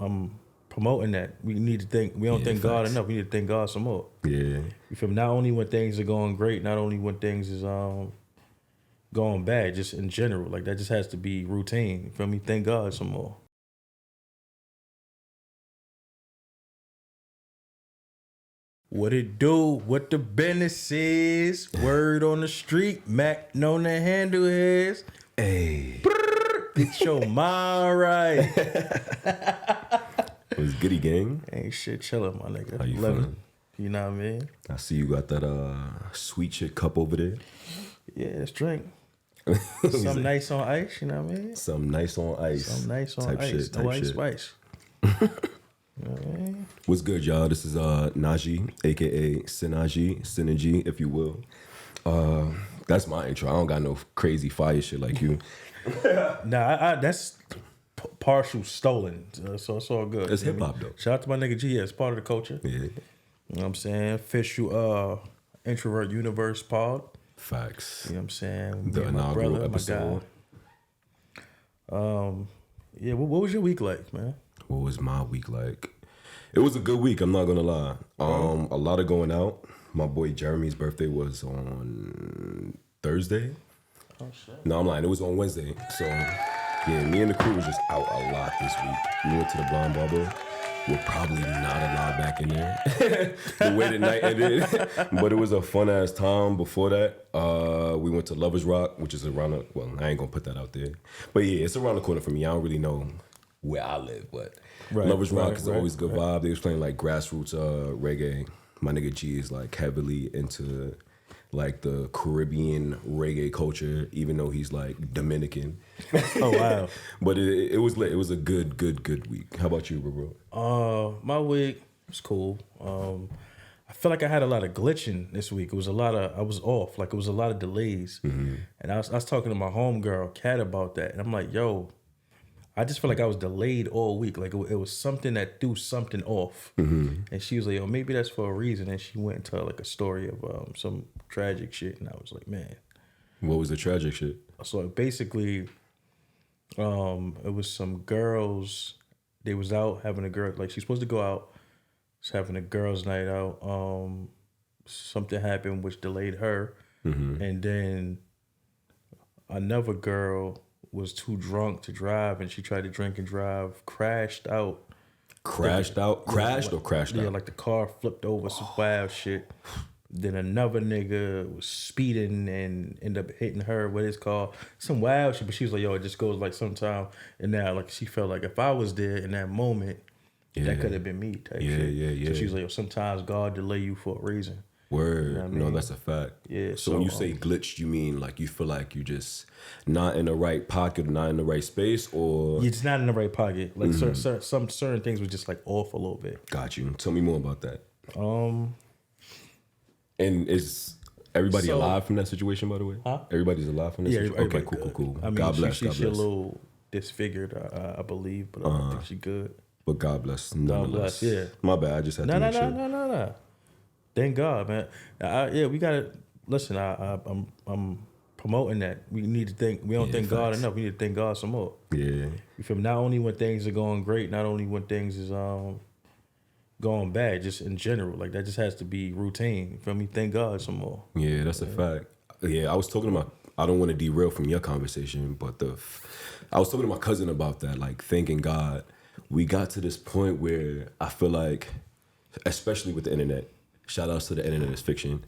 I'm promoting that. We need to think. We don't thank God enough. We need to thank God some more. Yeah. You feel me? Not only when things are going great, not only when things is going bad, just in general. Like that just has to be routine. You feel me? Thank God some more. What it do? What the business is? Word on the street. Mac known the handle is. Hey. Get your mind right. It was goody gang. Ain't shit chilling, my nigga. How you Living. feeling? You know what I mean? I see you got that sweet shit cup over there. Yeah, let's drink. Something nice on ice, you know what I mean? Something nice on ice. Something nice on type ice. Shit, no type ice shit. spice. You know what I mean? What's good, y'all? This is Najee, aka Synergy, if you will. That's my intro. I don't got no crazy fire shit like you. Nah, that's partial stolen, so it's all good. It's hip hop though. Shout out to my nigga G. It's part of the culture. Yeah. You know what I'm saying? Official Introvert Universe pod. Facts. You know what I'm saying? The Me and my inaugural brother, episode. My guy. Yeah, what was your week like, man? What was my week like? It was a good week, I'm not gonna lie. A lot of going out. My boy Jeremy's birthday was on Thursday. Oh shit. No, I'm lying. It was on Wednesday. So, yeah, me and the crew was just out a lot this week. We went to the Blonde Barber. We're probably not allowed back in there. The way the night ended. But it was a fun-ass time. Before that, we went to Lovers Rock, which is around the... Well, I ain't going to put that out there. But yeah, it's around the corner for me. I don't really know where I live, but Lovers Rock is always a good vibe. They was playing like grassroots reggae. My nigga G is like heavily into like the Caribbean reggae culture, even though he's like Dominican. Oh wow! But it was lit. It was a good week. How about you, bro? My week was cool. I feel like I had a lot of glitching this week. It was I was off. Like it was a lot of delays. Mm-hmm. And I was talking to my homegirl Kat about that, and I'm like, yo, I just feel like I was delayed all week. Like it was something that threw something off. Mm-hmm. And she was like, yo, maybe that's for a reason. And she went into like a story of some tragic shit. And I was like, man. What was the tragic shit? So basically, it was some girls, they was out having a girl, like she's supposed to go out, was having a girls' night out. Something happened which delayed her. Mm-hmm. And then another girl was too drunk to drive, and she tried to drink and drive, crashed out. Crashed out? Crashed or crashed out? Yeah, like the car flipped over, some wild shit. Then another nigga was speeding and ended up hitting her with his car. Some wild shit, but she was like, yo, it just goes like sometime. And now, like, she felt like if I was there in that moment, that could have been me type shit. Yeah. So she was like, yo, sometimes God delay you for a reason. Word. You know what I No, mean? that's a fact. Yeah. So when you say glitched, you mean like you feel like you just not in the right pocket, not in the right space, or you're just not in the right pocket. Like some certain things were just like off a little bit. Got you. Tell me more about that. And is everybody alive from that situation, by the way? Huh? Everybody's alive from that situation? Okay, cool. I mean, God bless. She's a little disfigured, I believe, but I don't think she's good. But God bless. God bless, yeah. My bad, I just had to make sure. No. Thank God, man. We gotta listen. I'm promoting that. We need to think. We don't thank God enough. We need to thank God some more. Yeah. You feel me? Not only when things are going great, not only when things is going bad, just in general. Like that just has to be routine. You feel me? Thank God some more. Yeah, that's a fact. Yeah, I was talking about. I don't want to derail from your conversation, but I was talking to my cousin about that. Like thanking God, we got to this point where I feel like, especially with the internet. Shout outs to the internet is fiction.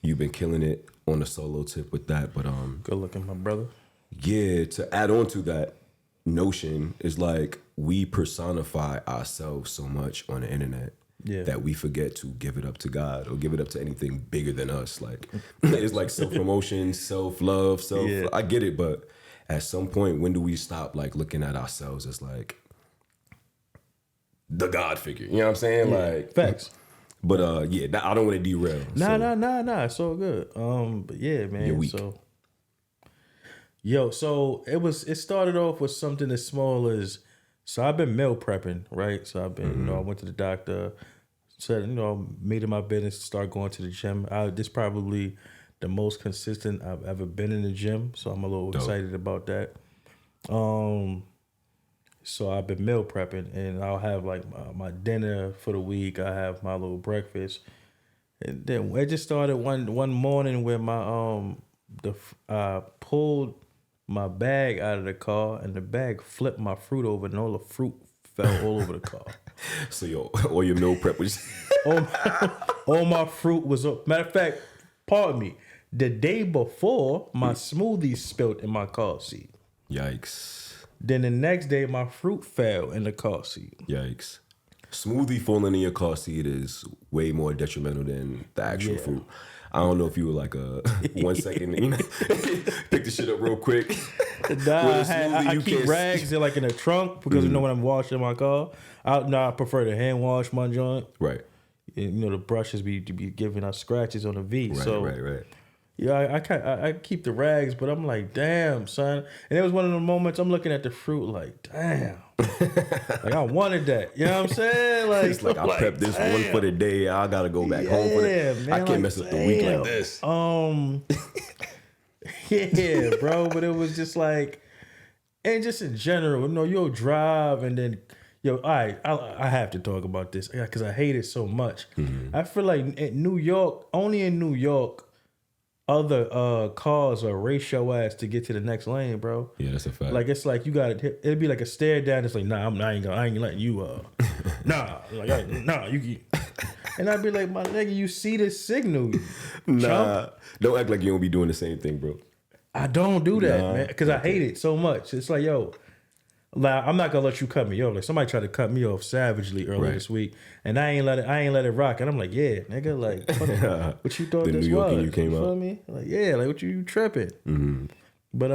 You've been killing it on the solo tip with that, but good looking, my brother. Yeah, to add on to that notion is like we personify ourselves so much on the internet that we forget to give it up to God or give it up to anything bigger than us. Like it's like self-promotion, self-love, I get it, but at some point, when do we stop like looking at ourselves as like the God figure? You know what I'm saying? Like facts. But I don't want to derail. Nah. It's all good. But yeah, man. Your week. So it started off with something as small as, so I've been meal prepping, right? So I've been, I went to the doctor, said, made it my business to start going to the gym. This probably the most consistent I've ever been in the gym, so I'm a little excited about that. So I've been meal prepping, and I'll have like my dinner for the week. I have my little breakfast, and then it just started one morning where I pulled my bag out of the car, and the bag flipped my fruit over, and all the fruit fell all over the car. So all your meal prep was all my fruit was up. Matter of fact, pardon me. The day before, my smoothie spilled in my car seat. Yikes. Then the next day, my fruit fell in the car seat. Yikes. Smoothie falling in your car seat is way more detrimental than the actual fruit. I don't know if you were like a 1 second, pick the shit up real quick. Nah, I keep rags in in a trunk because you know when I'm washing my car. I prefer to hand wash my joint. Right. And, the brushes be giving us scratches on the V. Right, so right. Yeah, I keep the rags, but I'm like, damn, son. And it was one of the moments I'm looking at the fruit like, damn. Like, I wanted that. You know what I'm saying? Like, it's like, I prepped this one for the day. I got to go back home for it. Man, I can't mess up the week like this. Yeah, bro. But it was just like, and just in general, you'll drive and then, all right, I have to talk about this because I hate it so much. Mm-hmm. I feel like in New York, only in New York, other cars are race your ass to get to the next lane, bro. Yeah, that's a fact. Like it's like you got to. It'd be like a stare down. It's like, nah, I ain't letting you. Nah, you. And I'd be like, my nigga, you see this signal? Nah, don't act like you don't be doing the same thing, bro. I don't do that, man, because I hate it so much. It's like, yo. Like, I'm not gonna let you cut me off. Like somebody tried to cut me off savagely earlier this week, and I ain't let it rock. And I'm like, yeah, nigga, like what you thought the this New York was? You came you feel out. me? Like yeah, like what you tripping? Mm-hmm. But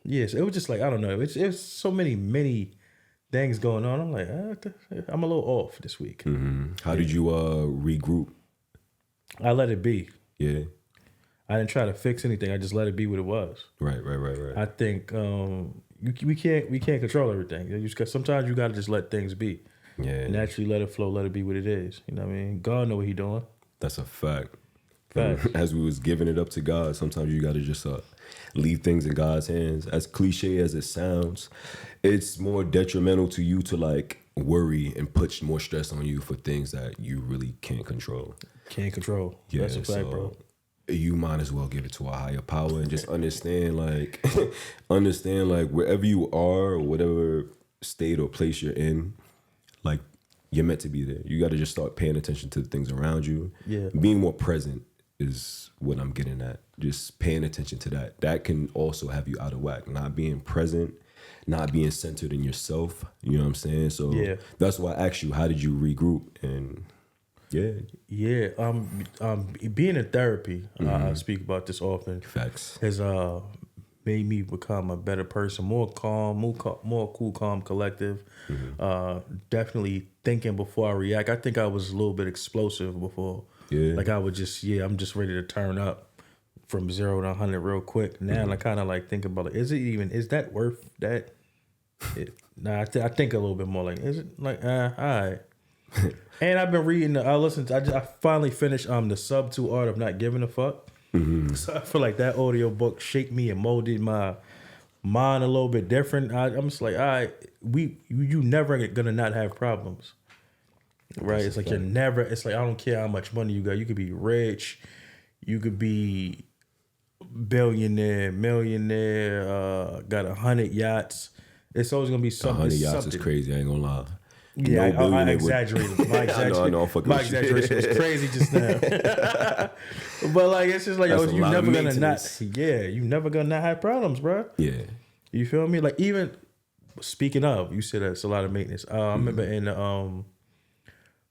yes, it was just like I don't know. It's so many things going on. I'm like I'm a little off this week. Mm-hmm. How did you regroup? I let it be. Yeah. I didn't try to fix anything. I just let it be what it was. Right. I think we can't control everything. Sometimes you gotta just let things be. Yeah. And actually let it flow, let it be what it is. You know what I mean? God know what he doing. That's a fact. Fact. As we was giving it up to God, sometimes you gotta just leave things in God's hands. As cliche as it sounds, it's more detrimental to you to worry and put more stress on you for things that you really can't control. Can't control. Yeah, that's a fact, bro. You might as well give it to a higher power and just understand wherever you are or whatever state or place you're in, you're meant to be there. You got to just start paying attention to the things around you. Yeah. Being more present is what I'm getting at. Just paying attention to that. That can also have you out of whack. Not being present, not being centered in yourself. You know what I'm saying? So that's why I asked you, how did you regroup? And yeah. Being in therapy, I speak about this often. Facts. Has made me become a better person, more calm, more cool, calm, collective. Mm-hmm. Definitely thinking before I react. I think I was a little bit explosive before. Yeah. Like I would just, I'm just ready to turn up from 0 to 100 real quick. Now I kind of think about it. Is that worth that? I think a little bit more is it all right. And I've been reading. I finally finished The Subtle Art of Not Giving a Fuck. Mm-hmm. So I feel like that audio book shaped me and molded my mind a little bit different. I'm just like, all right, you never gonna not have problems, right? It's like you're never. It's like I don't care how much money you got. You could be rich, you could be billionaire, millionaire, got 100 yachts. It's always gonna be something. 100 yachts is crazy. I ain't gonna lie. Yeah, I exaggerated. My exaggeration was crazy just now. But it's just you never gonna not. Yeah, you never gonna not have problems, bro. Yeah, you feel me? Even speaking of, you said that's a lot of maintenance. I remember in the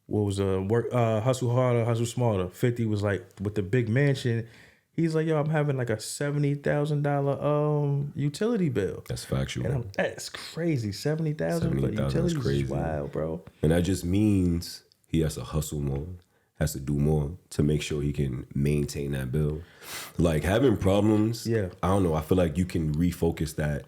what was Hustle Harder, Hustle Smarter. 50 was with the big mansion. He's like, yo, I'm having a $70,000 utility bill. That's factual. And that's crazy. $70,000 for utilities is crazy. Wild, bro. And that just means he has to hustle more, has to do more to make sure he can maintain that bill. Having problems, I don't know. I feel like you can refocus that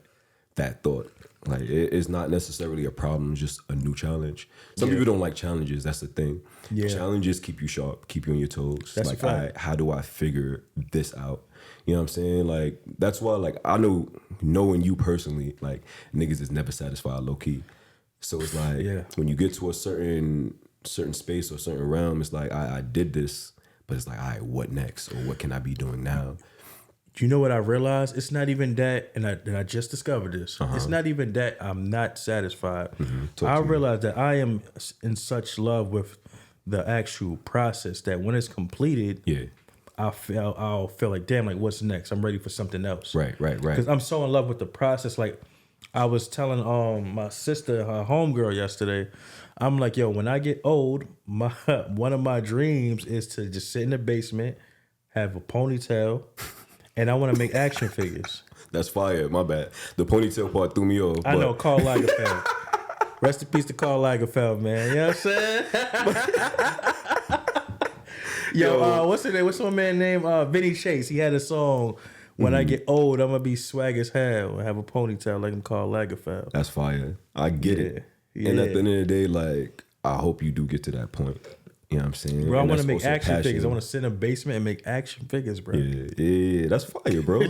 thought. It's not necessarily a problem, just a new challenge. Some people don't like challenges. That's the thing. Yeah. Challenges keep you sharp, keep you on your toes. That's how do I figure this out? You know what I'm saying? Like, that's why, like, I know, knowing you personally, like, niggas is never satisfied low key. So it's like, Yeah. when you get to a certain space or certain realm, it's like, I did this, but it's like, all right, what next? Or what can I be doing now? You know what I realized? It's not even that, and I just discovered this. It's not even that I'm not satisfied. I realized that I am in such love with the actual process that when it's completed, Yeah. I'll feel like, damn, like what's next? I'm ready for something else. Right. Because I'm so in love with the process. Like I was telling my sister, her homegirl yesterday, I'm like, yo, when I get old, one of my dreams is to just sit in the basement, have a ponytail, and I want to make action figures. That's fire. My bad. The ponytail part threw me off. I know, Karl Lagerfeld. Rest in peace to Karl Lagerfeld, man. You know what I'm saying? Yo, what's his name? What's my man named Vinny Chase? He had a song, "When I get old, I'm gonna be swag as hell and have a ponytail like him, Karl Lagerfeld." That's fire. I get it. Yeah. And at the end of the day, like, I hope you do get to that point. You know what I'm saying? Bro, I And want to that's make also action figures. I passion. want to sit in a basement and make action figures, bro. Yeah, that's fire, bro.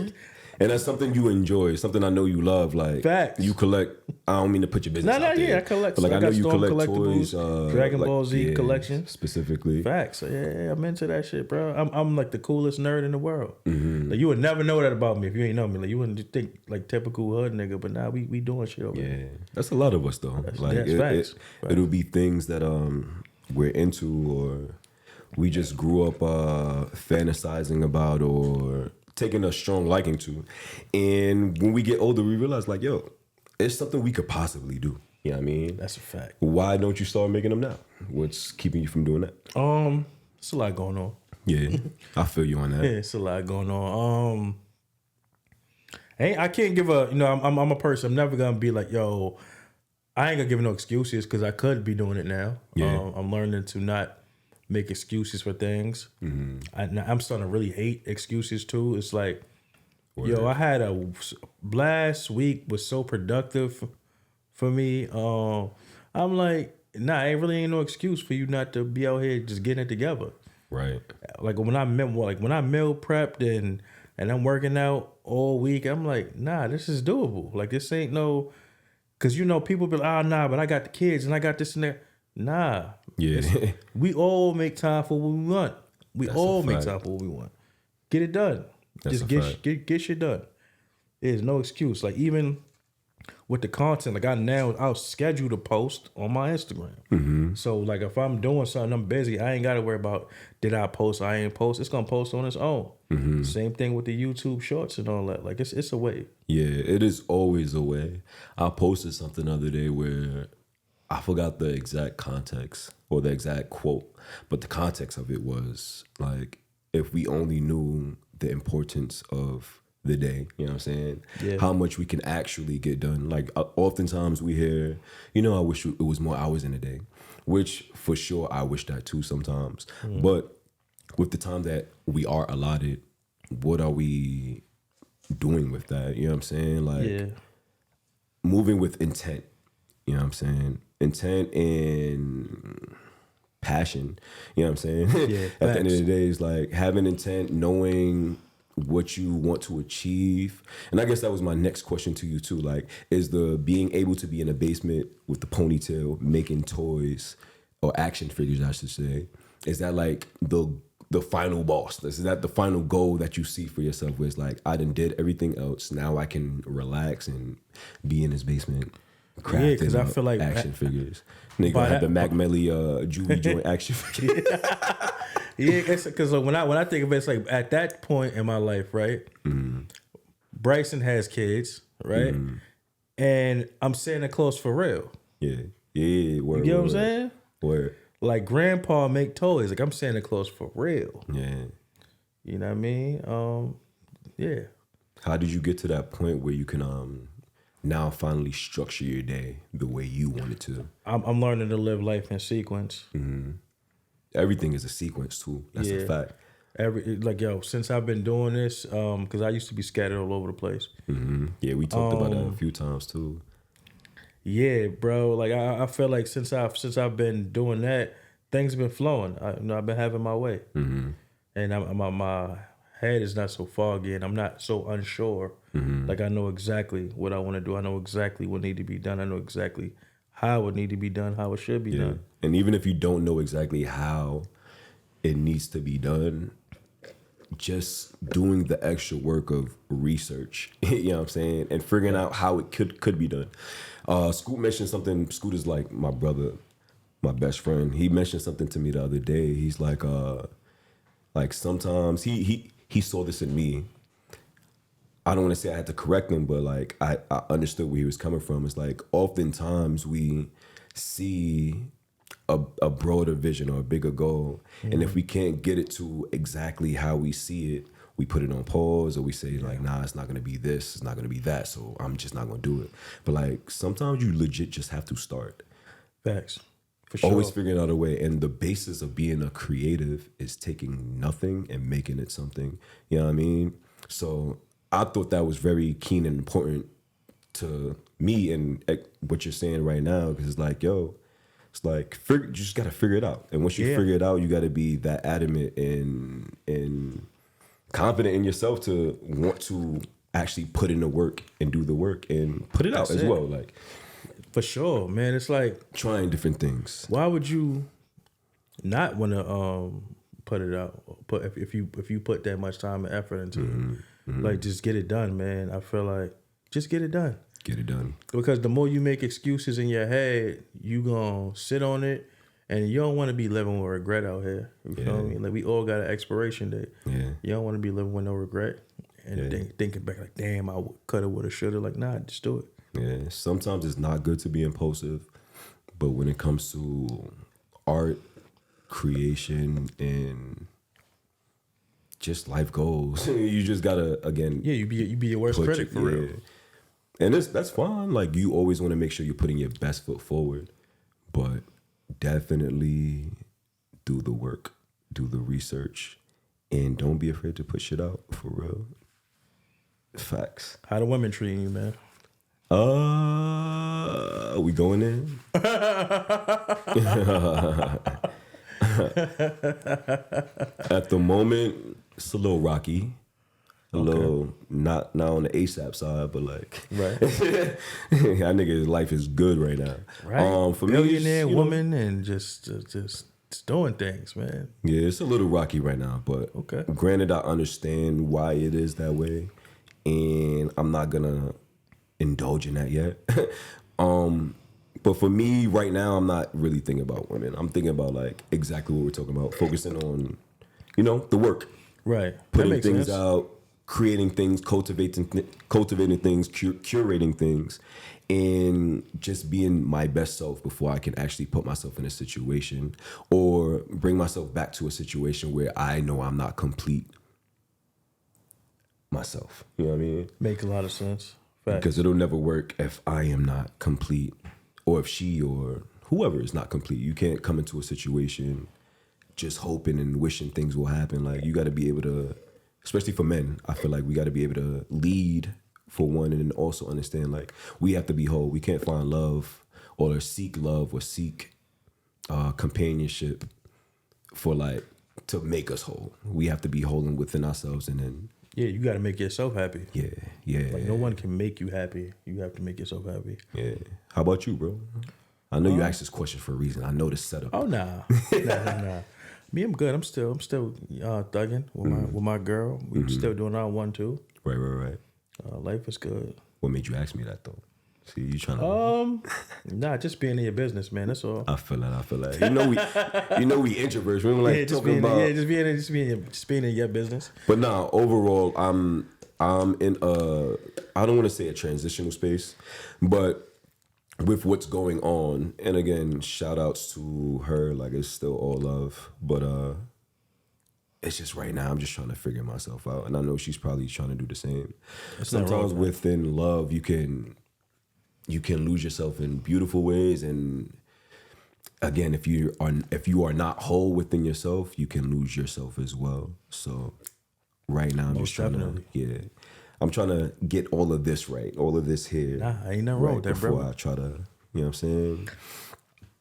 And that's something you enjoy, something I know you love. Like, Facts. you collect. I don't mean to put your business out there. Yeah, I collect. But like, I I know got you Storm collect toys. collectibles, Dragon Ball Z collection. specifically. Facts. Yeah, I'm into that shit, bro. I'm like the coolest nerd in the world. Like you would never know that about me if you ain't know me. Like you wouldn't just think like typical hood nigga, but now we doing shit over Yeah, here. that's a lot of us though. Facts. It'll be things that we're into, or we just grew up fantasizing about, or taking a strong liking to. And when we get older, we realize like, yo, it's something we could possibly do. You know what I mean? That's a fact. Why don't you start making them now? What's keeping you from doing that? It's a lot going on. Yeah, I feel you on that. Yeah, it's a lot going on. I can't give a, I'm a person. I'm never gonna be like, yo, I ain't gonna give no excuses because I could be doing it now. Yeah. I'm learning to not make excuses for things. I'm starting to really hate excuses too. It's like, yo, I had a last week was so productive for me. I'm like, nah, it really ain't no excuse for you not to be out here just getting it together. Right. Like when I meal prepped and I'm working out all week, I'm like, nah, this is doable. Like this ain't no, cause people be like, nah, but I got the kids and I got this and that. Nah. Yeah. We all make time for what we want. We That's all a make fact. time for what we want. Get it done. That's Just a fact. get shit done. There's no excuse. Like even with the content, like I'll schedule to post on my Instagram. So like if I'm doing something, I'm busy, I ain't gotta worry about did I post, I ain't post. It's gonna post on its own. Same thing with the YouTube shorts and all that. Like it's a way. Yeah, it is always a way. I posted something the other day where I forgot the exact context or the exact quote, but the context of it was like, if we only knew the importance of the day, you know what I'm saying? Yeah. How much we can actually get done. Like oftentimes we hear, I wish it was more hours in a day, which for sure I wish that too sometimes. But with the time that we are allotted, what are we doing with that? You know what I'm saying? Like moving with intent, you know what I'm saying? Intent and passion, you know what I'm saying? Yeah, At the end of the day, it's like having intent, knowing what you want to achieve. And I guess that was my next question to you too. Like, is the being able to be in a basement with the ponytail, making toys or action figures, I should say, is that like the final boss? Is that the final goal that you see for yourself where it's like, I done did everything else, now I can relax and be in this basement crafting because I feel like action figures. Nigga gonna have the Mac Melly juvie joint action figure. Yeah, because when I think of it, it's like at that point in my life, right? Bryson has kids, right? And I'm Santa Claus for real. Yeah. Word, You get what I'm saying? Word. Like grandpa make toys. Like I'm Santa Claus for real. Yeah. You know what I mean? Yeah. How did you get to that point where you can now finally structure your day the way you want it to? I'm learning to live life in sequence. Everything is a sequence too. That's a fact. Since I've been doing this, because I used to be scattered all over the place. Yeah, we talked about that a few times too. Yeah, bro. Like I feel like since I've been doing that, things have been flowing. I've been having my way, and my head is not so foggy and I'm not so unsure. Like I know exactly what I want to do. I know exactly what need to be done. I know exactly how it need to be done, how it should be Yeah. done. And even if you don't know exactly how it needs to be done, just doing the extra work of research, you know what I'm saying, and figuring out how it could be done. Scoot mentioned something. Scoot is like my brother, my best friend. He mentioned something to me the other day. He's like sometimes he saw this in me. I don't want to say I had to correct him, but like I understood where he was coming from. It's like oftentimes we see a broader vision or a bigger goal, and if we can't get it to exactly how we see it, we put it on pause, or we say like, nah, it's not gonna be this, it's not gonna be that, so I'm just not gonna do it. But like sometimes you legit just have to start. Facts. For sure. Always figuring out a way, and the basis of being a creative is taking nothing and making it something. You know what I mean? So I thought that was very keen and important to me, and what you're saying right now, because it's like, yo, it's like you just gotta figure it out, and once you figure it out, you gotta be that adamant and confident in yourself to want to actually put in the work and do the work and put it out as well. Like for sure, man. It's like trying different things. why would you not want to put it out? Put if you put that much time and effort into it, like just get it done, man. I feel like just get it done. Get it done. Because the more you make excuses in your head, you gonna sit on it, and you don't want to be living with regret out here. You feel me? Like we all got an expiration date. Yeah. You don't want to be living with no regret and thinking back like, damn, I coulda, woulda, shoulda. Like, nah, just do it. Yeah. Sometimes it's not good to be impulsive, but when it comes to art, creation, and just life goals, you just gotta you be your worst critic for real. And that's fine. Like you always want to make sure you're putting your best foot forward, but definitely do the work, do the research, and don't be afraid to put shit out for real. Facts. How the women treating you, man? We going in? At the moment, it's a little rocky. A little not on the ASAP side, but like right. That nigga's life is good right now. Right. For billionaire me, woman and just doing things, man. Yeah, it's a little rocky right now, but granted, I understand why it is that way, and I'm not gonna indulge in that yet. But for me right now, I'm not really thinking about women. I'm thinking about like exactly what we're talking about, focusing on, the work, right, putting things out. Creating things, cultivating things, curating things, and just being my best self before I can actually put myself in a situation or bring myself back to a situation where I know I'm not complete myself. You know what I mean? Make a lot of sense. Facts. Because it'll never work if I am not complete, or if she or whoever is not complete. You can't come into a situation just hoping and wishing things will happen. Like you got to be able to. Especially for men, I feel like we got to be able to lead for one, and then also understand like we have to be whole. We can't find love or seek companionship for like to make us whole. We have to be whole within ourselves, and then you got to make yourself happy. Yeah. Like no one can make you happy. You have to make yourself happy. Yeah. How about you, bro? I know you asked this question for a reason. I know the setup. Oh nah. Me, I'm good. I'm still thugging with my girl. We still doing our 1-2. Right. Life is good. What made you ask me that though? See, you trying to nah, just being in your business, man. That's all. I feel that. We introverts. We don't like talking about just being in your business. But nah, overall, I'm in I don't want to say a transitional space, but with what's going on, and again, shout outs to her, like it's still all love, but it's just right now I'm just trying to figure myself out, and I know she's probably trying to do the same. Sometimes within love you can lose yourself in beautiful ways, and again, if you are not whole within yourself, you can lose yourself as well. So right now I'm just trying I'm trying to get all of this right, all of this here. Nah, ain't nothing wrong with that, bro. Before I try to, you know what I'm saying?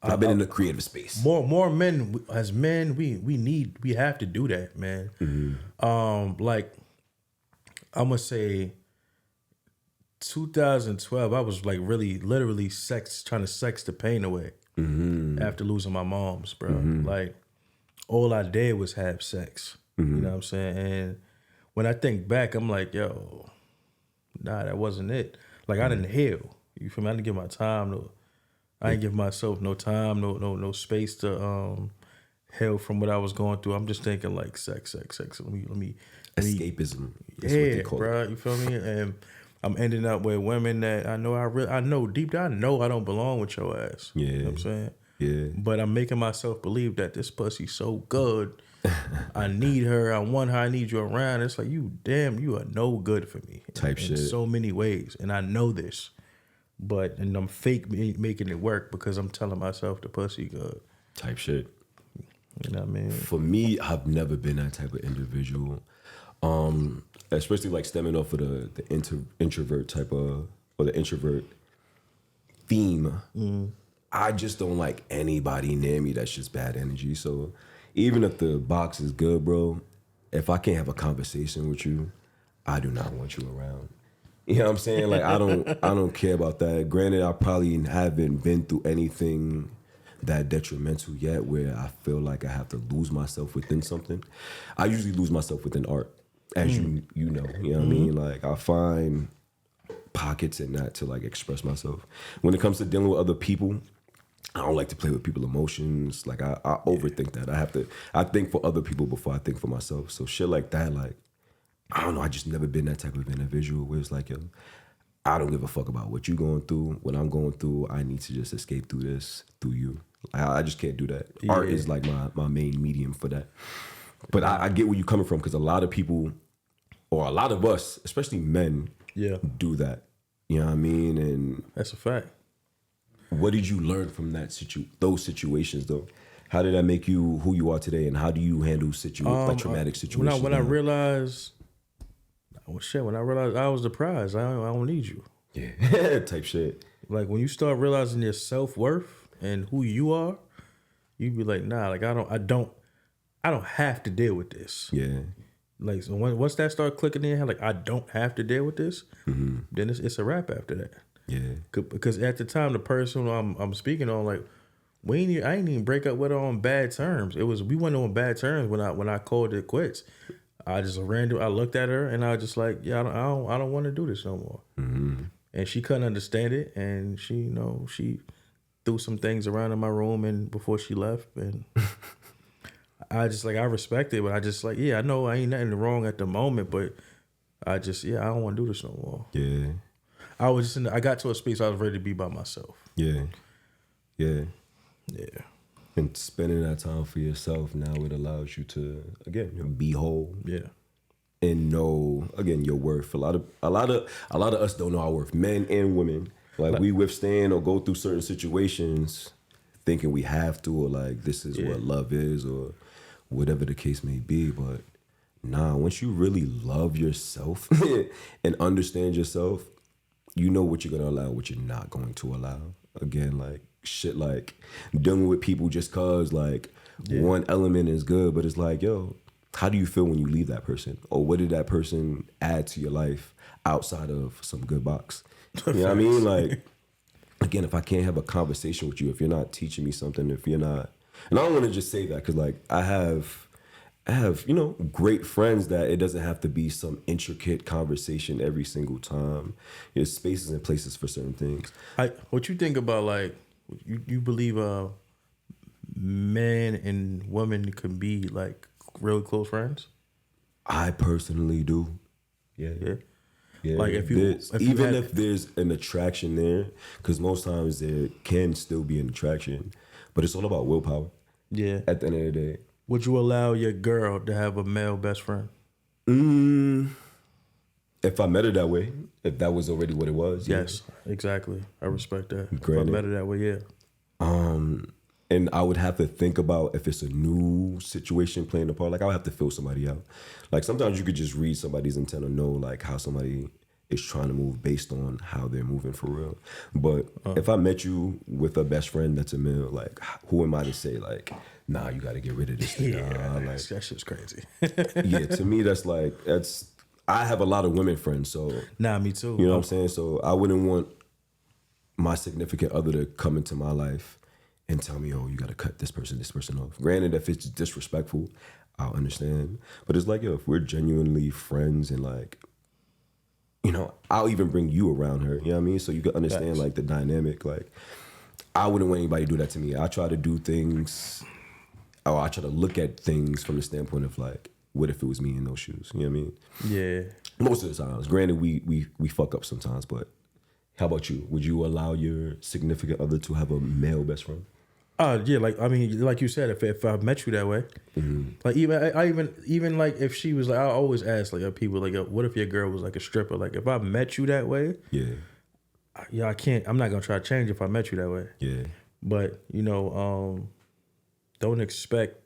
I've been in the creative space. More men as men, we have to do that, man. Like I'm gonna say 2012, I was like really literally trying to sex the pain away after losing my mom's, bro. Like all I did was have sex. You know what I'm saying? And when I think back, I'm like, yo, nah, that wasn't it. Like I didn't heal. You feel me? I didn't give my time. I didn't give myself no time, no space to heal from what I was going through. I'm just thinking like sex. Let me Escapism. That's yeah, what they call bro. it. You feel me? And I'm ending up with women that I know deep down, I know I don't belong with your ass. Yeah. You know what I'm saying? Yeah. But I'm making myself believe that this pussy's so good. I need her. I want her. I need you around. It's like, you are no good for me. Type in shit. so many ways. And I know this. And I'm fake making it work because I'm telling myself the pussy good. Type shit. You know what I mean? For me, I've never been that type of individual. Especially like stemming off of the introvert type of, or the introvert theme. I just don't like anybody near me that's just bad energy. So even if the box is good, bro, if I can't have a conversation with you, I do not want you around. You know what I'm saying? Like I don't care about that. Granted, I probably haven't been through anything that detrimental yet where I feel like I have to lose myself within something. I usually lose myself within art, as you know. You know what I mean? Like I find pockets in that to like express myself. When it comes to dealing with other people, I don't like to play with people's emotions. Like I overthink that. I think for other people before I think for myself. So shit like that, like, I don't know, I just never been that type of individual where it's like, yo, I don't give a fuck about what you're going through. What I'm going through, I need to just escape through this, through you. I just can't do that. Yeah. Art is like my main medium for that. But I get where you're coming from because a lot of people, or a lot of us, especially men, do that. You know what I mean? And that's a fact. What did you learn from those situations, though? How did that make you who you are today, and how do you handle like traumatic situations? When I realized, when I realized I was the prize, I don't need you. Yeah, type shit. Like when you start realizing your self-worth and who you are, you be like, nah, like I don't have to deal with this. Yeah. Like so once that start clicking in, like I don't have to deal with this, then it's a wrap after that. Yeah. Because at the time, the person I'm speaking on, like, I ain't even break up with her on bad terms. We went on bad terms when I called it quits. I looked at her and I was just like, yeah, I don't want to do this no more. And she couldn't understand it, and she threw some things around in my room and before she left, and I respect it, but I just like, I know I ain't nothing wrong at the moment, but I don't want to do this no more. Yeah. I got to a space I was ready to be by myself. Yeah. Yeah. Yeah. And spending that time for yourself, now it allows you to, again, be whole. Yeah. And know, again, your worth. A lot of us don't know our worth, men and women. Like we withstand or go through certain situations thinking we have to, or like this is what love is, or whatever the case may be. But nah, once you really love yourself and understand yourself, you know what you're going to allow, what you're not going to allow. Again, like shit like dealing with people just cause like one element is good, but it's like, yo, how do you feel when you leave that person? Or what did that person add to your life outside of some good box? You know what I mean? Like, again, if I can't have a conversation with you, if you're not teaching me something, if you're not, and I don't want to just say that because like I have, great friends that it doesn't have to be some intricate conversation every single time. There's spaces and places for certain things. What you think about, like, you believe men and women can be like really close friends? I personally do. Yeah. Like if there's an attraction there, because most times there can still be an attraction, but it's all about willpower. Yeah. At the end of the day. Would you allow your girl to have a male best friend? If I met her that way, if that was already what it was. Yes, exactly. I respect that. Granted. If I met her that way, yeah. And I would have to think about if it's a new situation playing a part. Like I would have to feel somebody out. Like sometimes you could just read somebody's intent or know like how somebody is trying to move based on how they're moving for real. But if I met you with a best friend that's a male, like, who am I to say, like, nah, you got to get rid of this thing? Like, that shit's crazy. Yeah, to me, I have a lot of women friends, so. Nah, me too. You know what I'm saying? So I wouldn't want my significant other to come into my life and tell me, oh, you got to cut this person off. Granted, if it's disrespectful, I'll understand. But it's like, yo, if we're genuinely friends and like, you know, I'll even bring you around her. You know what I mean? So you can understand like the dynamic. Like, I wouldn't want anybody to do that to me. I try to do things, or I try to look at things from the standpoint of like, what if it was me in those shoes? You know what I mean? Yeah. Most of the times. Granted, we fuck up sometimes, but how about you? Would you allow your significant other to have a male best friend? Yeah, like I mean, like you said, if I met you that way, like even like if she was like, I always ask like people like, what if your girl was like a stripper? Like if I met you that way, I can't. I'm not gonna try to change if I met you that way. Yeah, but you know, don't expect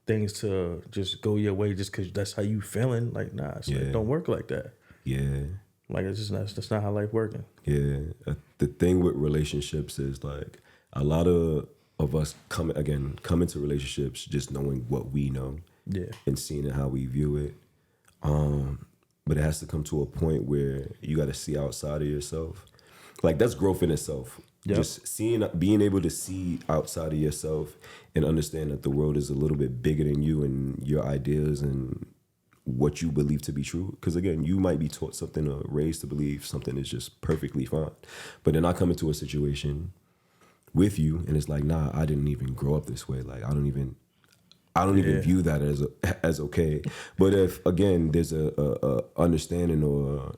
things to just go your way just because that's how you feeling. Like nah, it's like, don't work like that. Yeah, like it's just that's not how life working. Yeah, the thing with relationships is like a lot of us come into relationships just knowing what we know, and seeing it how we view it. But it has to come to a point where you got to see outside of yourself. Like that's growth in itself. Yep. Just being able to see outside of yourself and understand that the world is a little bit bigger than you and your ideas and what you believe to be true. Because again, you might be taught something or raised to believe something is just perfectly fine. But then I come into a situation with you and it's like, nah, I didn't even grow up this way. Like I don't even view that as okay. But if again there's a understanding or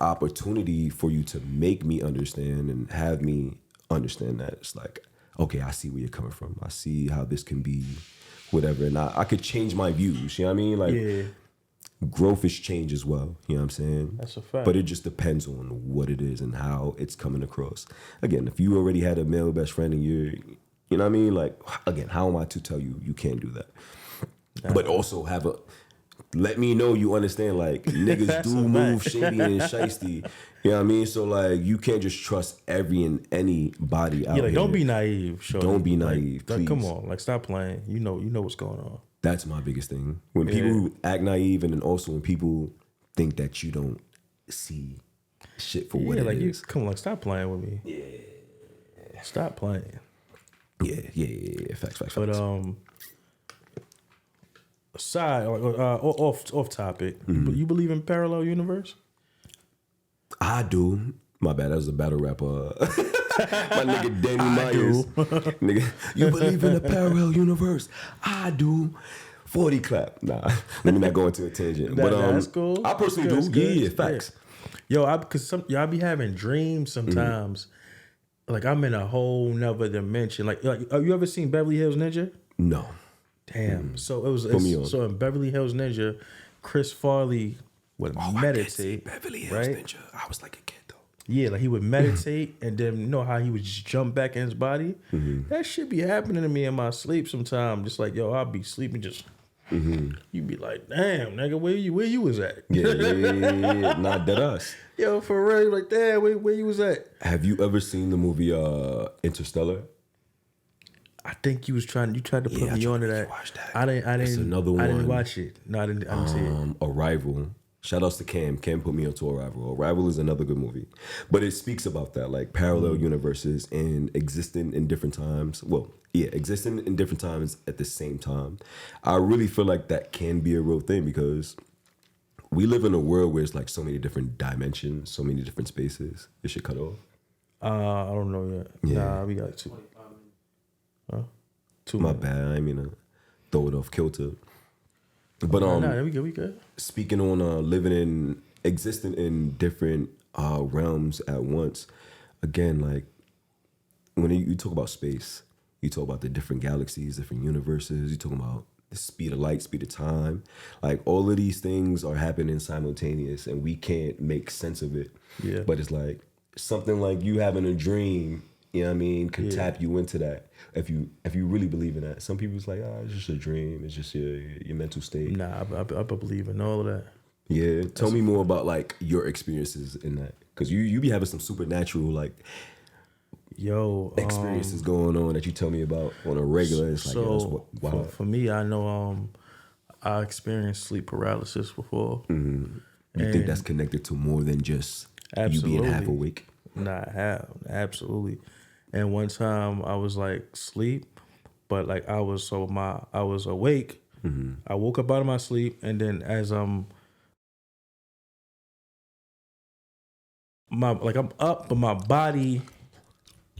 opportunity for you to make me understand and have me understand that, it's like, okay, I see where you're coming from. I see how this can be whatever. And I could change my views. You know what I mean? Like growth is change as well. You know what I'm saying? That's a fact. But it just depends on what it is and how it's coming across. Again, if you already had a male best friend and you know what I mean? Like, again, how am I to tell you you can't do that? But also let me know you understand, like, niggas do move shady and shiesty. You know what I mean? So, like, you can't just trust every and anybody out here. Like, don't be naive, shorty. Don't be naive, please. Like, come on. Like, stop playing. You know what's going on. That's my biggest thing. When people act naive and then also when people think that you don't see shit for what it is. Come on, like, stop playing with me. Yeah. Stop playing. Yeah. Facts. But, aside, off topic, you believe in parallel universe? I do. My bad, that was a battle rapper. My nigga Danny Myers. Nigga, you believe in a parallel universe? I do. 40 clap. Nah, let me not go into a tangent. But that's cool. I personally do. Yeah, facts. Yo, I be having dreams sometimes. Like I'm in a whole nother dimension. Like, have you ever seen Beverly Hills Ninja? No. Damn. So so in Beverly Hills Ninja, Chris Farley would meditate. Beverly Hills Ninja. I was like a kid though. Yeah, like he would meditate and then you know how he would just jump back in his body? That shit be happening to me in my sleep sometimes. Just like, yo, I'll be sleeping just you be like, damn, nigga, where you was at? Yeah. Not that us. Yo, for real, like, damn, where you was at? Have you ever seen the movie Interstellar? I think you tried to put me onto that. I didn't. That's another one. I didn't watch it. No, I didn't see it. Arrival. Shout outs to Cam. Cam put me onto Arrival. Arrival is another good movie, but it speaks about that, like parallel universes and existing in different times. Well, yeah, existing in different times at the same time. I really feel like that can be a real thing because we live in a world where it's like so many different dimensions, so many different spaces. It should cut off. I don't know yet. Yeah. Nah, we got 2. My bad. I mean to throw it off kilter. But we good. Speaking on existing in different realms at once. Again, like when you talk about space, you talk about the different galaxies, different universes. You talk about the speed of light, speed of time. Like all of these things are happening simultaneous, and we can't make sense of it. Yeah. But it's like something like you having a dream. You know what I mean? Could tap you into that if you really believe in that. Some people's like, it's just a dream. It's just your mental state. Nah, I believe in all of that. Yeah, tell me more about like your experiences in that, because you be having some supernatural like experiences going on that you tell me about on a regular. It's like, yo, that's wild. For me, I know I experienced sleep paralysis before. You think that's connected to more than just you being half awake? Absolutely. And one time I was like sleep, but like I was awake. I woke up out of my sleep, and then as I'm up, but my body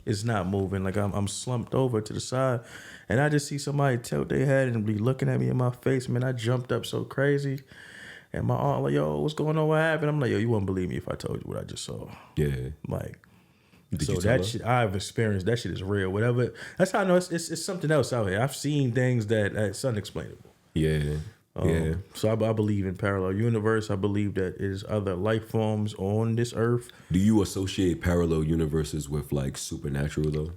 is not moving. Like I'm slumped over to the side, and I just see somebody tilt their head and be looking at me in my face. Man, I jumped up so crazy. And my aunt like, yo, what's going on? What happened? I'm like, yo, you wouldn't believe me if I told you what I just saw. Yeah. Like, Did so you tell that her? shit I've experienced. That shit is real. Whatever. That's how I know it's something else out here. I've seen things that's unexplainable. Yeah. Yeah. So I believe in parallel universe. I believe that there's other life forms on this earth. Do you associate parallel universes with like supernatural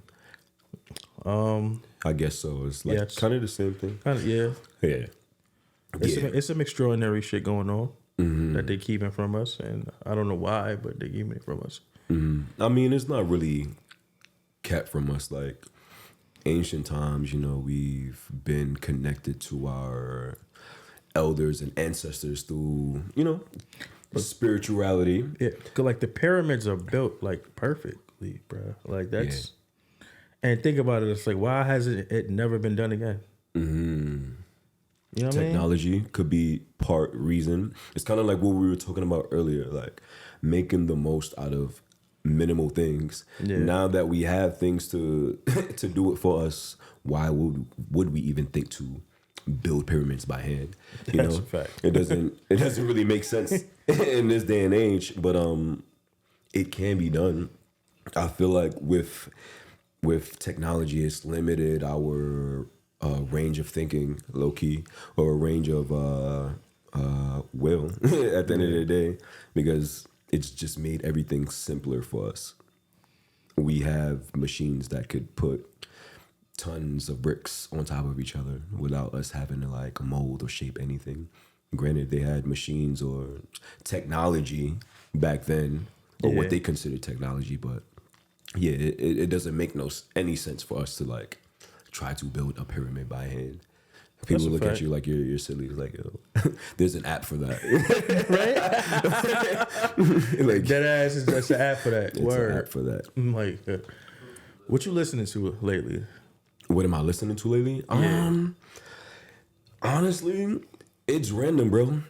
though? I guess so. It's like kind of the same thing. Yeah. Yeah. It's some extraordinary shit going on that they keeping from us, and I don't know why, but they keeping it from us. I mean, it's not really kept from us. Like ancient times, you know, we've been connected to our elders and ancestors through, you know, spirituality. Yeah, 'cause like the pyramids are built like perfectly, bro. Like that's, and think about it. It's like, why hasn't it never been done again? You know what Technology I mean? could be part reason. It's kind of like what we were talking about earlier, like making the most out of minimal things. Yeah. Now that we have things to to do it for us, why would we even think to build pyramids by hand? You That's know, a fact. it doesn't really make sense in this day and age. But it can be done. I feel like with technology, it's limited our range of thinking, low key, or a range of will at the end of the day, because it's just made everything simpler for us. We have machines that could put tons of bricks on top of each other without us having to like mold or shape anything. Granted, they had machines or technology back then, or what they considered technology, but yeah, it doesn't make any sense for us to like try to build a pyramid by hand. People look at you like you're silly. It's like, yo, there's an app for that, right? Like that ass is just an app for that. It's Word. an app for that. Like, what you listening to lately? What am I listening to lately? Yeah. Honestly, it's random, bro.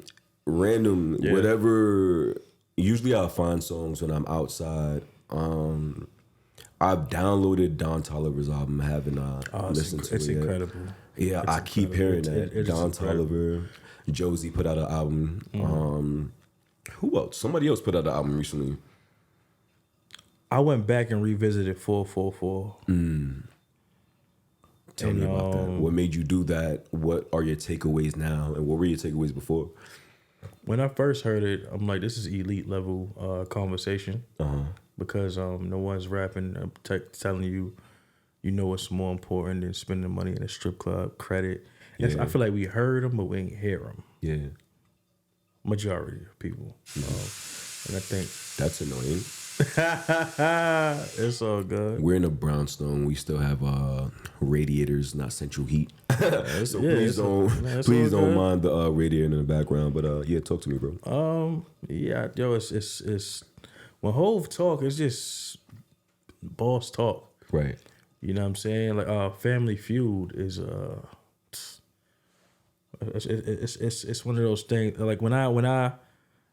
Random. Yeah. Whatever. Usually I'll find songs when I'm outside. I've downloaded Don Toliver's album. I haven't listened to it It's yet. incredible. Yeah, It's I keep hearing that. It Don is incredible. Toliver, Josie put out an album. Who else? Somebody else put out an album recently. I went back and revisited 444. Tell me about that. What made you do that? What are your takeaways now? And what were your takeaways before? When I first heard it, I'm like, this is elite level conversation. Because no one's rapping, telling you, you know what's more important than spending money in a strip club, credit. Yeah. I feel like we heard them, but we ain't hear them. Yeah. Majority of people. And I think That's annoying. it's all good. We're in a brownstone. We still have radiators, not central heat. So please don't mind the radiator in the background. But yeah, talk to me, bro. Yeah, yo, it's when Hove talk, it's just boss talk. Right. You know what I'm saying? Like Family Feud is it's one of those things. Like when I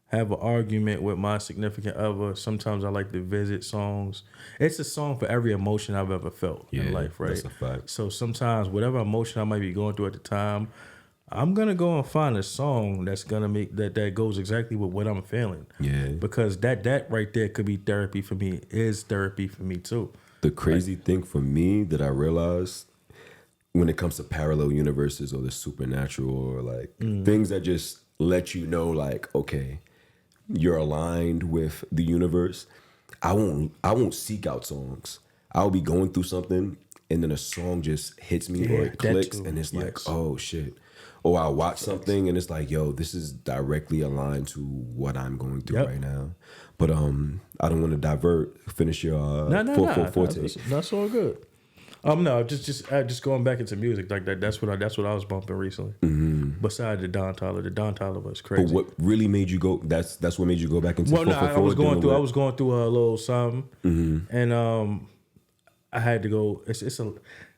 have an argument with my significant other, sometimes I like to visit songs. It's a song for every emotion I've ever felt in life, right? That's a fact. So sometimes whatever emotion I might be going through at the time, I'm gonna go and find a song that's gonna make that goes exactly with what I'm feeling. Yeah. Because that right there could be therapy for me, is therapy for me too. The crazy thing for me that I realized when it comes to parallel universes or the supernatural or like things that just let you know, like, okay, you're aligned with the universe. I won't seek out songs. I'll be going through something and then a song just hits me or it clicks and it's like, oh shit. or I watch something and it's like, yo, this is directly aligned to what I'm going through right now. But I don't want to divert. Finish your No. take. That's all good. No, just going back into music like that. That's what I was bumping recently. Besides the Don Tyler was crazy. But what really made you go? That's what made you go back into. Well, no, I was going through a little something, and I had to go.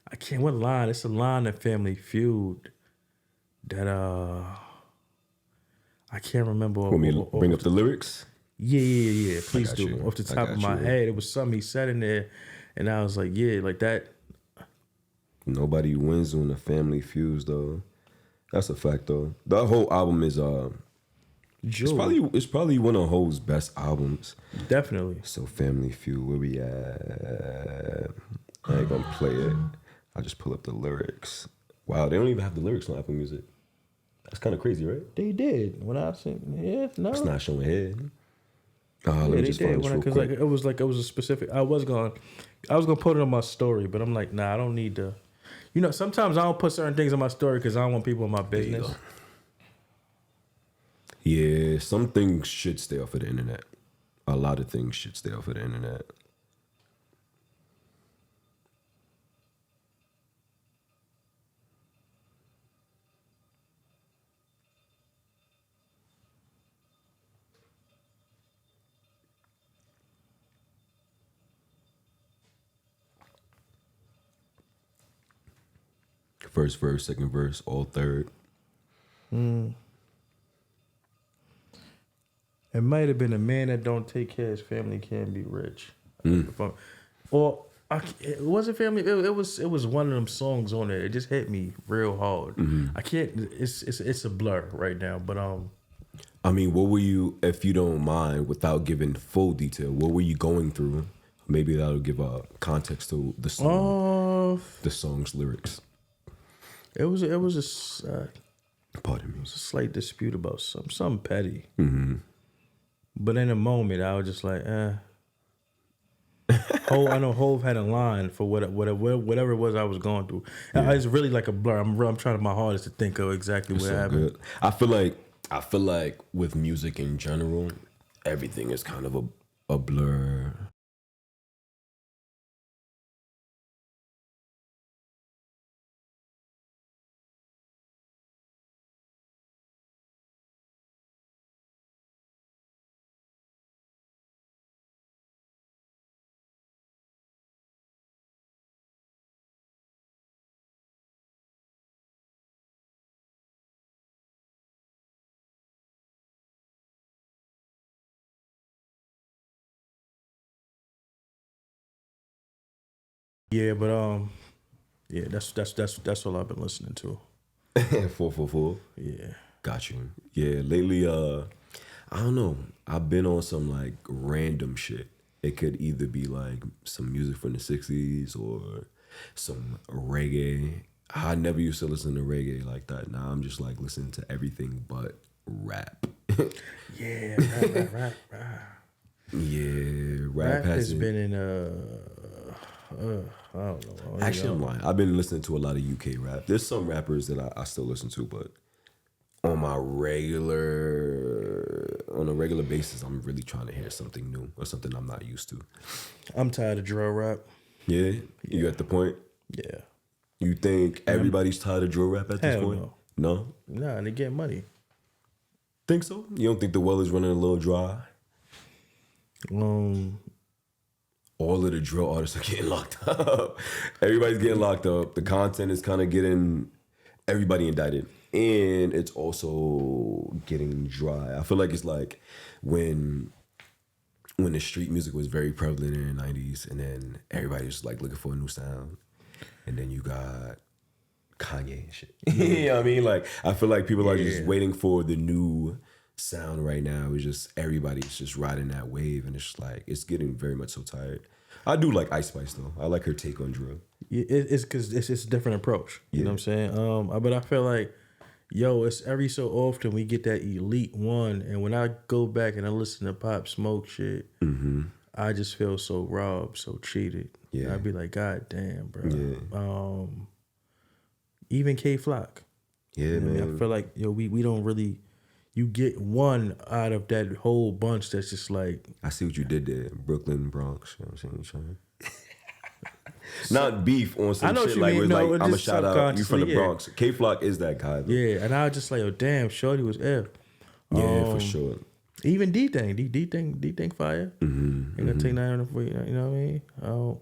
I can't. What line? It's a line in Family Feud that I can't remember. Want me to bring up the lyrics? Yeah. Please do. You. Off the top of my head, it was something he said in there, and I was like, yeah, like that. Nobody wins on the Family Feuds, though. That's a fact, though. The whole album is it's probably one of Ho's best albums. Definitely. So Family Feud, where we at? I ain't gonna play it. I'll just pull up the lyrics. Wow, they don't even have the lyrics on Apple Music. That's kind of crazy, right? They did. When I said, no. It's not showing head. Let me just find this real quick. It was a specific. I was gonna put it on my story, but I'm like, nah, I don't need to. You know, sometimes I don't put certain things on my story because I don't want people in my business. Yeah, some things should stay off of the internet. A lot of things should stay off of the internet. First verse, second verse, all third. It might have been a man that don't take care of his family can be rich. It wasn't family. It was one of them songs on there. It just hit me real hard. I can't. It's a blur right now. But I mean, what were you, if you don't mind, without giving full detail, what were you going through? Maybe that'll give a context to the song, the song's lyrics. It was a Pardon me. It was a slight dispute about something petty. But in a moment, I was just like, I know Hove had a line for whatever it was I was going through. It's really like a blur. I'm trying my hardest to think of exactly what happened. Good. I feel like with music in general, everything is kind of a blur. Yeah, but that's all I've been listening to. 444. Yeah. Got you. Yeah, lately, I don't know. I've been on some like random shit. It could either be like some music from the 60s or some reggae. I never used to listen to reggae like that. Now I'm just like listening to everything but rap. Yeah, rap. Yeah, rap has been in I don't know. Actually, I'm lying. I've been listening to a lot of UK rap. There's some rappers that I still listen to, but on a regular basis, I'm really trying to hear something new or something I'm not used to. I'm tired of drill rap. Yeah? You at the point? Yeah. You think everybody's tired of drill rap at this point? No? Nah, and they get money. Think so? You don't think the well is running a little dry? All of the drill artists are getting locked up. Everybody's getting locked up. The content is kind of getting everybody indicted. And it's also getting dry. I feel like it's like when the street music was very prevalent in the 90s and then everybody was like looking for a new sound. And then you got Kanye and shit. You know what I mean? Like, I feel like people are just waiting for the new sound right now. It's just everybody's just riding that wave, and it's just like it's getting very much so tired. I do like Ice Spice though. I like her take on drill. Yeah, it's because it's a different approach. You know what I'm saying? But I feel like, it's every so often we get that elite one, and when I go back and I listen to Pop Smoke shit, I just feel so robbed, so cheated. Yeah, I'd be like, God damn, bro. Yeah. Even K Flock. Yeah, You know what I man. mean? I feel like we don't really. You get one out of that whole bunch that's just like. I see what you did there, Brooklyn, Bronx. You know what I'm saying? Not beef on some I know what shit you like mean. it's No, like it's I'm a just shout out you from the subconsciously, Bronx. K Flock is that guy though. Yeah, and I was just like, oh damn, Shorty was F. Yeah, for sure. Even D thing, D thing fire. Ain't gonna take nothing for you. You know what I mean?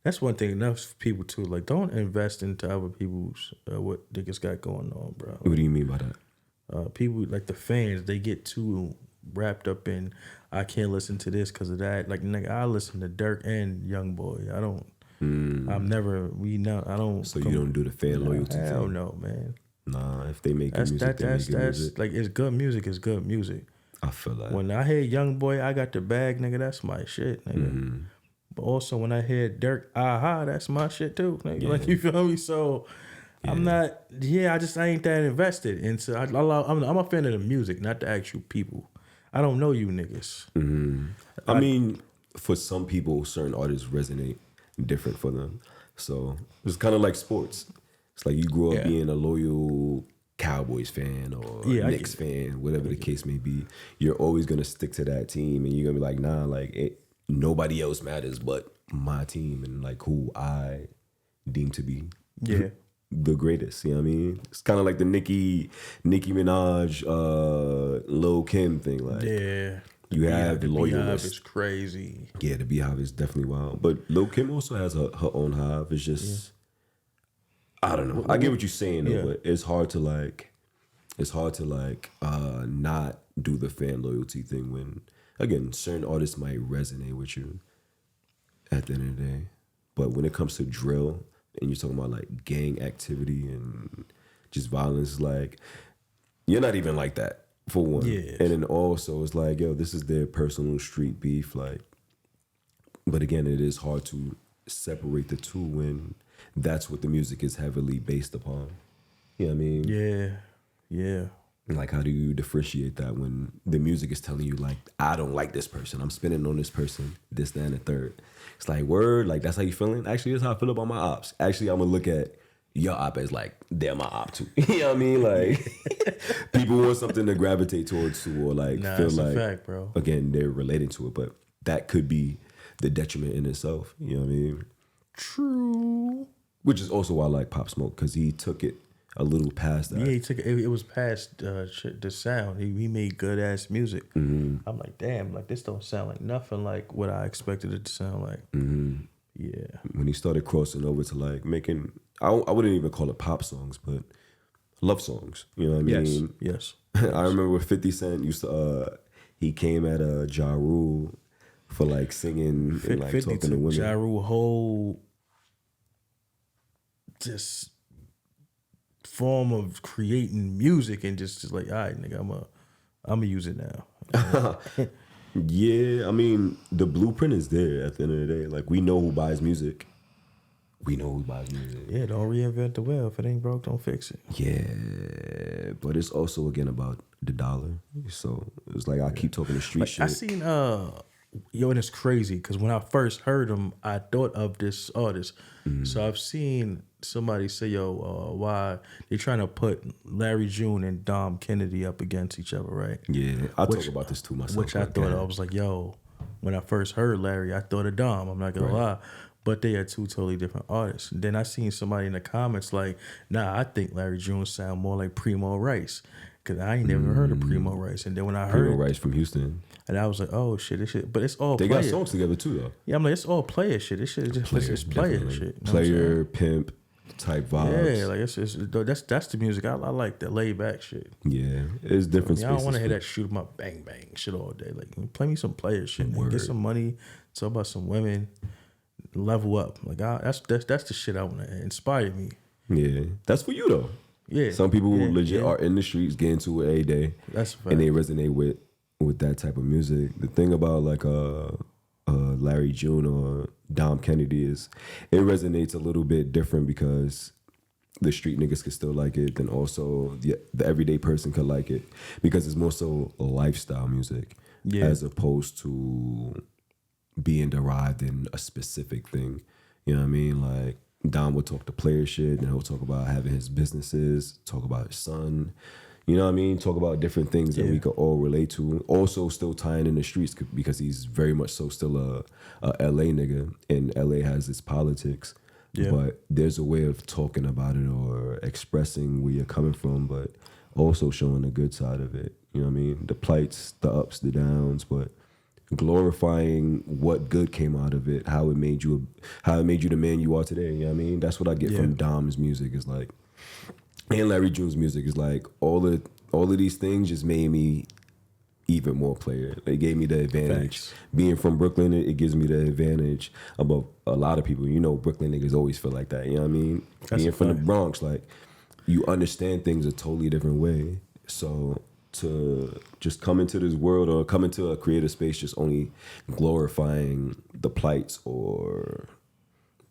That's one thing. Enough people too. Like, don't invest into other people's what niggas got going on, bro. What do you mean by that? People like the fans, they get too wrapped up in. I can't listen to this because of that. Like, nigga, I listen to Dirk and YoungBoy. I don't. I'm never. I don't. So you don't do the fan loyalty Hell thing? no, man. Nah, if they make good That's music, they make good that's music. like it's good music. It's good music. I feel that. When I hear YoungBoy, I got the bag, nigga. That's my shit, nigga. But also when I hear Dirk, that's my shit too, nigga. Yeah. Like, you feel me? So I'm not. Yeah, I ain't that invested. And so I'm a fan of the music, not the actual people. I don't know you niggas. I mean, for some people, certain artists resonate different for them. So it's kind of like sports. It's like you grew up being a loyal Cowboys fan or Knicks fan, whatever the case may be. You're always gonna stick to that team, and you're gonna be like, nah, like nobody else matters but my team and like who I deem to be the greatest. You know what I mean? It's kind of like the Nicki Minaj, Lil Kim thing. Like, you have the loyalists. Beehive is crazy. Yeah, the Beehive is definitely wild. But Lil Kim also has her own hive. It's just, I don't know. I get what you're saying though, but it's hard to not do the fan loyalty thing when, again, certain artists might resonate with you at the end of the day. But when it comes to drill and you're talking about like gang activity and just violence, like, you're not even like that. For one. Yeah. And then also it's like, yo, this is their personal street beef. Like, but again, it is hard to separate the two when that's what the music is heavily based upon. You know what I mean? Yeah. Like, how do you differentiate that when the music is telling you, like, I don't like this person. I'm spinning on this person, this, that, and the third. It's like, word, like, that's how you feeling? Actually, that's how I feel about my ops. Actually, I'm going to look at your op as like, they're my op too. You know what I mean? Like, people want something to gravitate towards too, or like feel like, fact, bro. Again, they're relating to it, but that could be the detriment in itself. You know what I mean? True. Which is also why I like Pop Smoke, because he took it a little past that. Yeah, he took it. It was past the sound. He made good ass music. I'm like, damn, like this don't sound like nothing like what I expected it to sound like. Yeah. When he started crossing over to like making, I wouldn't even call it pop songs, but love songs. You know what I mean? Yes. I remember with 50 Cent used to, he came at Ja Rule for like singing and like talking to women. Ja Rule whole just form of creating music and just like, all right, nigga, I'm gonna use it now. Yeah, I mean, the blueprint is there at the end of the day. Like, we know who buys music. Yeah, don't reinvent the wheel. If it ain't broke, don't fix it. Yeah, but it's also, again, about the dollar. So it's like I keep talking the street like, shit. I seen, and it's crazy because when I first heard him, I thought of this artist. So I've seen somebody say, why they trying to put Larry June and Dom Kennedy up against each other, right? Yeah, I talk about this too myself. Which I thought, I was like, when I first heard Larry, I thought of Dom. I'm not going to lie. But they are two totally different artists. And then I seen somebody in the comments like, nah, I think Larry June sound more like Primo Rice. Because I ain't never heard of Primo Rice. And then when I heard Primo Rice from Houston. And I was like, oh, shit, this shit. But it's all They player. got songs together too, though. Yeah, I'm like, it's all player shit. This shit is just player shit. You know Player, pimp type vibes. Yeah, like that's the music. I like the laid back shit. Yeah, it's different. I don't want to hear that shoot 'em up, bang bang shit all day. Like, play me some player shit, man. Get some money, talk about some women, level up. Like, that's the shit I want to inspire me. Yeah, that's for you though. Yeah, some people who legit are in the streets, get into it every day. That's a fact. And they resonate with that type of music. The thing about like Larry June or Dom Kennedy is it resonates a little bit different because the street niggas could still like it, then also the everyday person could like it because it's more so lifestyle music as opposed to being derived in a specific thing. You know what I mean? Like Dom will talk the player shit, and he'll talk about having his businesses, talk about his son. You know what I mean? Talk about different things that we could all relate to. Also, still tying in the streets because he's very much so still a LA nigga, and LA has its politics. Yeah. But there's a way of talking about it or expressing where you're coming from, but also showing the good side of it. You know what I mean? The plights, the ups, the downs, but glorifying what good came out of it, how it made you the man you are today. You know what I mean? That's what I get from Dom's music. Is like, and Larry June's music is like all of these things just made me even more player. They gave me the advantage. Thanks. Being from Brooklyn, it gives me the advantage above a lot of people. You know, Brooklyn niggas always feel like that. You know what I mean? That's being from the Bronx, like, you understand things a totally different way. So to just come into this world or come into a creative space just only glorifying the plights or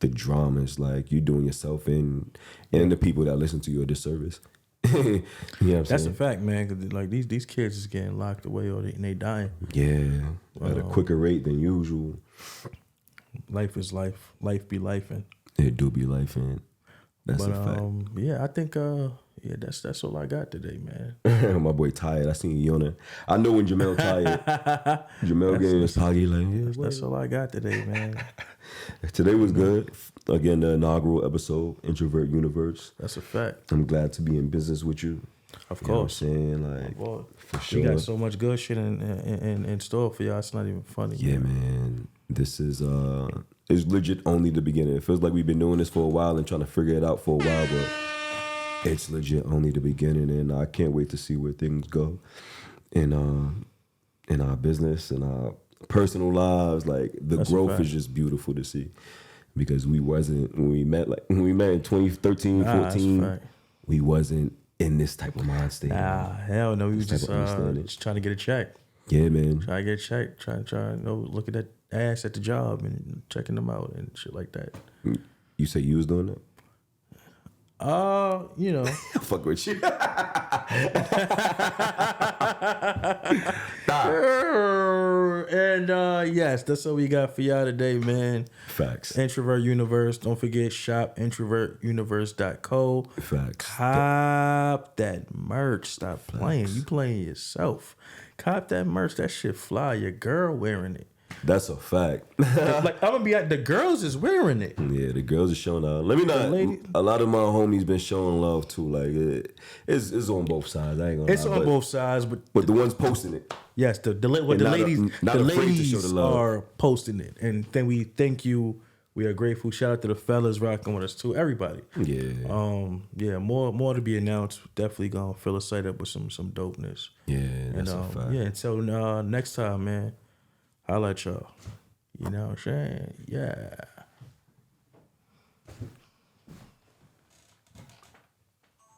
the dramas, like, you're doing yourself and the people that listen to you a disservice. You know what I'm That's saying? a fact, man. Cause like these kids is getting locked away or they dying. Yeah, at a quicker rate than usual. Life is life. Life be lifing. It do be lifing. That's a fact. Yeah, I think that's all I got today, man. My boy tired. I seen you on it. I know when Jamel tired. Jamel getting his pocket like, that's all I got today, man. Today was good. Again, the inaugural episode, Introvert Universe. That's a fact. I'm glad to be in business with you. Of course. You know what I'm saying? Like, for sure. We got so much good shit in store for y'all. It's not even funny. Yeah, man. This is it's legit only the beginning. It feels like we've been doing this for a while and trying to figure it out for a while, but it's legit only the beginning, and I can't wait to see where things go in our business and our personal lives. Like, the growth is just beautiful to see. Because when we met in 2013, 14, we wasn't in this type of mind state. Hell no. We was just trying to get a check. Yeah, man. Try to get a check. Try look at that ass at the job and checking them out and shit like that. You say you was doing that? You know. Fuck with you. And yes, that's all we got for y'all today, man. Facts. Introvert Universe. Don't forget, shop introvertuniverse.co. Facts. Cop that merch. Stop playing. You playing yourself. Cop that merch. That shit fly. Your girl wearing it. That's a fact. Like, I'm gonna be like, the girls is wearing it. Yeah, the girls are showing out. A lot of my homies been showing love too. Like, it's on both sides. I ain't gonna. It's on both sides, but the ones posting it. Yes, the ladies are posting it, and then we thank you. We are grateful. Shout out to the fellas rocking with us too. Everybody. Yeah. More to be announced. Definitely gonna fill a site up with some dopeness. Yeah, that's a fact. Yeah. Until next time, man. Holla at y'all. You know what I'm saying? Yeah.